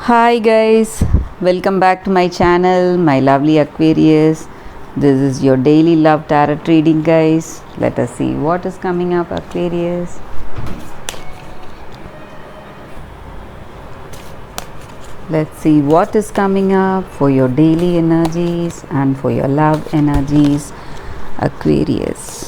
Hi guys, welcome back to my channel, my lovely Aquarius. This is your daily love tarot reading, guys. Let us see what is coming up, Aquarius. Let's see what is coming up for your daily energies and for your love energies, Aquarius.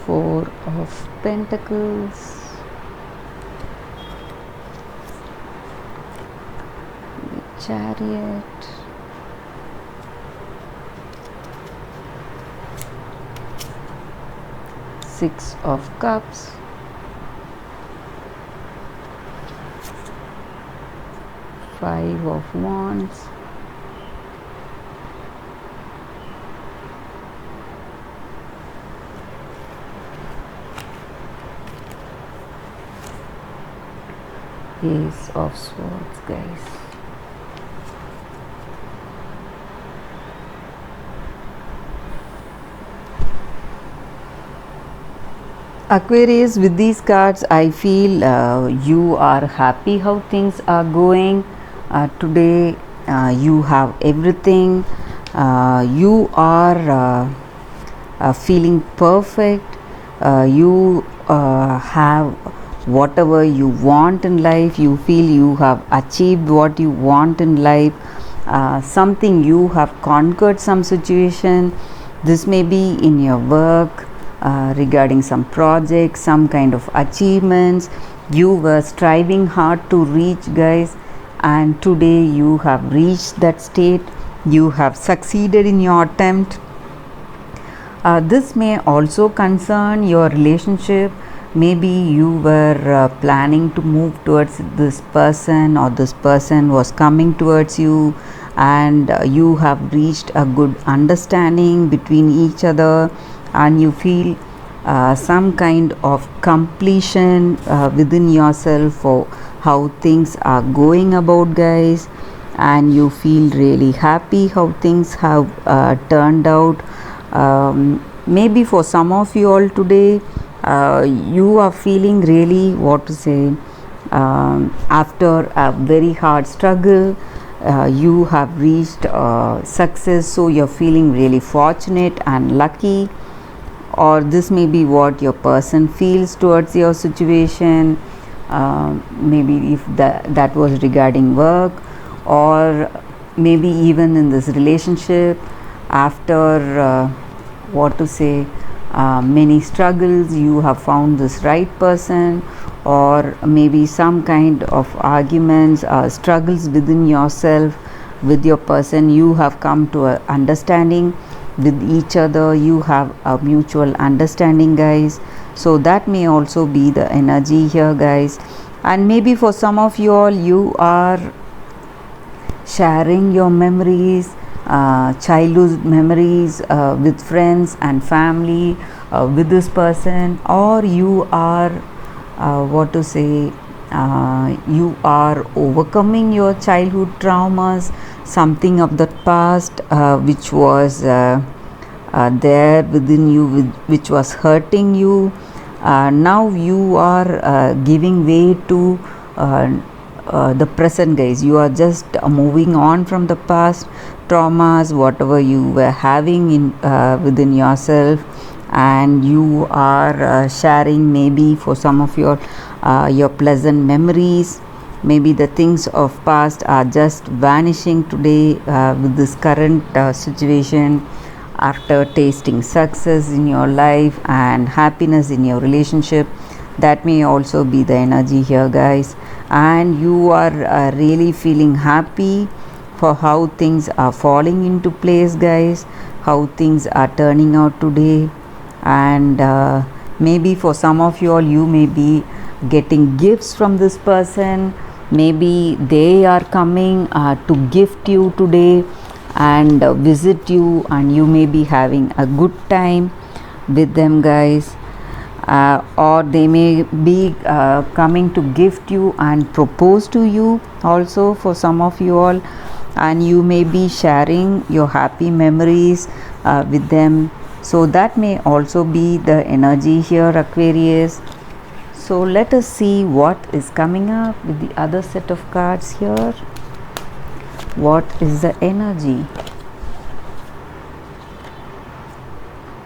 Four of Pentacles, the Chariot, Six of Cups, Five of Wands, Ace of Swords, guys. Aquarius, with these cards, I feel you are happy how things are going. Today, you have everything. You are feeling perfect. You have whatever you want in life. You feel you have achieved what you want in life. Something you have conquered some situation. This may be in your work, regarding some projects, some kind of achievements you were striving hard to reach, guys, and today you have reached that state. You have succeeded in your attempt. This may also concern your relationship. Maybe you were planning to move towards this person, or this person was coming towards you, and you have reached a good understanding between each other, and you feel some kind of completion within yourself for how things are going about, guys, and you feel really happy how things have turned out. Maybe for some of you all today, you are feeling really, what to say, after a very hard struggle, you have reached success, so you're feeling really fortunate and lucky. Or this may be what your person feels towards your situation. Maybe if that was regarding work, or maybe even in this relationship, after what to say, many struggles, you have found this right person, or maybe some kind of arguments, struggles within yourself with your person, you have come to a understanding with each other. You have a mutual understanding, guys, so that may also be the energy here, guys. And maybe for some of you all, you are sharing your memories, childhood memories, with friends and family, with this person, or you are what to say, you are overcoming your childhood traumas, something of the past which was there within you, which was hurting you. Now you are giving way to the present, guys. You are just moving on from the past traumas, whatever you were having in within yourself, and you are sharing, maybe for some of your pleasant memories. Maybe the things of past are just vanishing today with this current situation, after tasting success in your life and happiness in your relationship. That may also be the energy here, guys, and you are really feeling happy for how things are falling into place, guys, how things are turning out today. And maybe for some of you all, you may be getting gifts from this person. Maybe they are coming to gift you today and visit you, and you may be having a good time with them, guys. Or they may be coming to gift you and propose to you also, for some of you all, and you may be sharing your happy memories with them. So that may also be the energy here, Aquarius. So let us see what is coming up with the other set of cards here. What is the energy?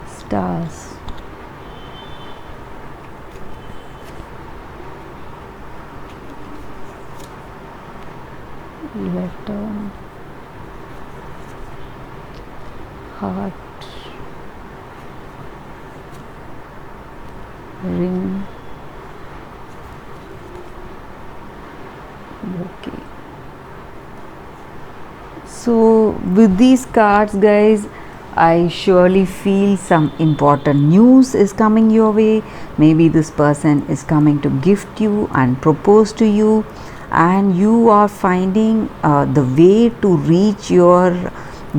Stars. Letter. Heart. Ring. Okay. So with these cards, guys, I surely feel some important news is coming your way. Maybe this person is coming to gift you and propose to you, and you are finding the way to reach your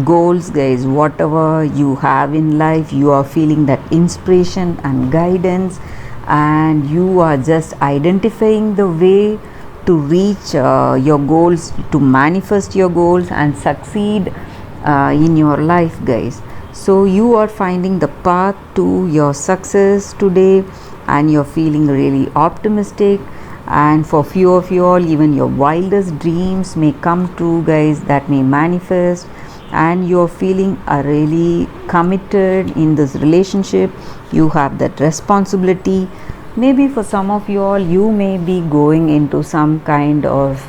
goals, guys. Whatever you have in life, you are feeling that inspiration and guidance, and you are just identifying the way to reach your goals, to manifest your goals and succeed in your life, guys. So you are finding the path to your success today, and you're feeling really optimistic. And for few of you all, even your wildest dreams may come true, guys. That may manifest, and you're feeling really committed in this relationship. You have that responsibility. Maybe for some of you all, you may be going into some kind of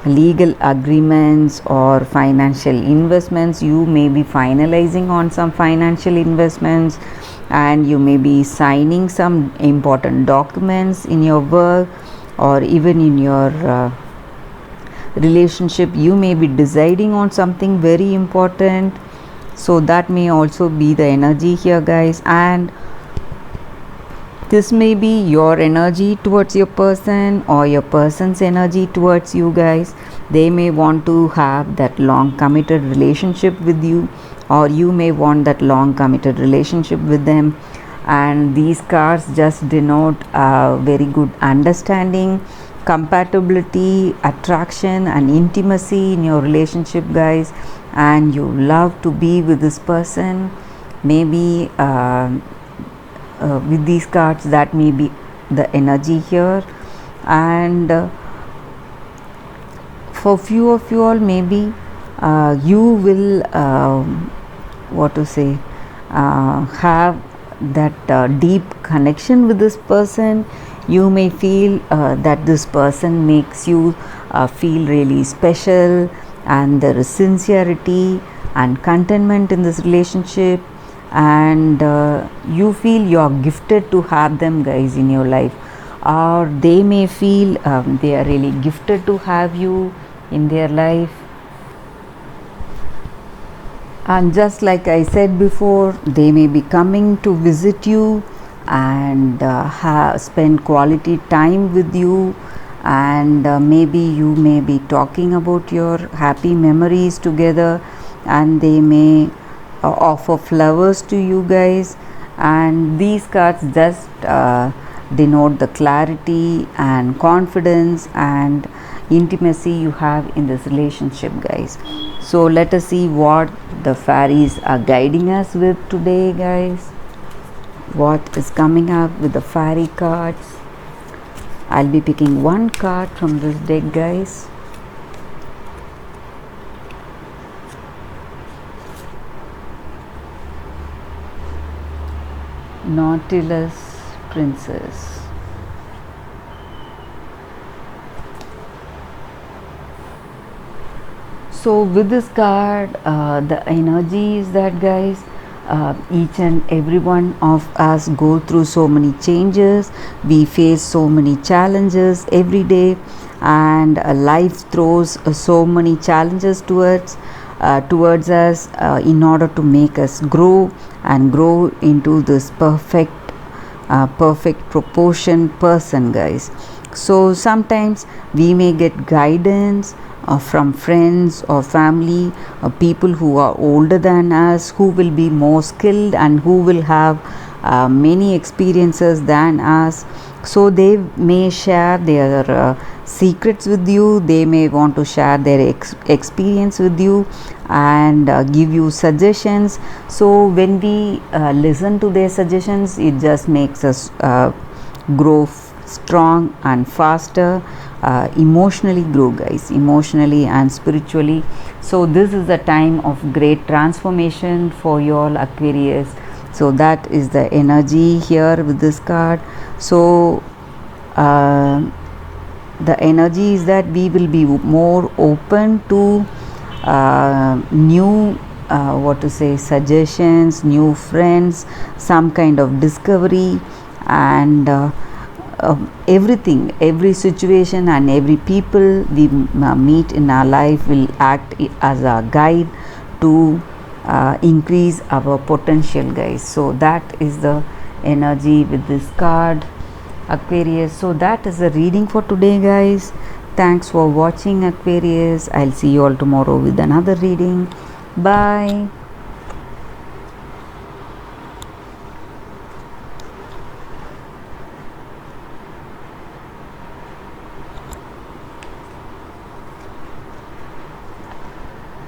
legal agreements or financial investments. You may be finalizing on some financial investments, and you may be signing some important documents in your work, or even in your relationship. You may be deciding on something very important. So that may also be the energy here, guys. And this may be your energy towards your person, or your person's energy towards you, guys. They may want to have that long committed relationship with you, or you may want that long committed relationship with them. And these cards just denote very good understanding, compatibility, attraction and intimacy in your relationship, guys. And you love to be with this person. Maybe with these cards, that may be the energy here. And for few of you all, maybe you will what to say have that deep connection with this person. You may feel that this person makes you feel really special, and there is sincerity and contentment in this relationship, and you feel you are gifted to have them, guys, in your life. Or they may feel they are really gifted to have you in their life. And just like I said before, they may be coming to visit you and spend quality time with you. And maybe you may be talking about your happy memories together, and they may offer flowers to you, guys. And these cards just denote the clarity and confidence and intimacy you have in this relationship, guys. So let us see what the fairies are guiding us with today, guys. What is coming up with the fairy cards? I'll be picking one card from this deck, guys. Nautilus Princess. So with this card, the energy is that, guys, each and every one of us go through so many changes. We face so many challenges every day, and life throws so many challenges towards us in order to make us grow and grow into this perfect proportion person, guys. So sometimes we may get guidance from friends or family, people who are older than us, who will be more skilled and who will have many experiences than us. So they may share their secrets with you. They may want to share their experience with you and give you suggestions. So when we listen to their suggestions, it just makes us grow strong and faster, emotionally grow, guys, emotionally and spiritually. So this is a time of great transformation for you all, Aquarius. So that is the energy here with this card. So the energy is that we will be more open to new what to say, suggestions, new friends, some kind of discovery, and everything, every situation and every people we meet in our life will act as a guide to increase our potential, guys. So that is the energy with this card, Aquarius. So that is the reading for today, guys. Thanks for watching, Aquarius. I'll see you all tomorrow with another reading. Bye.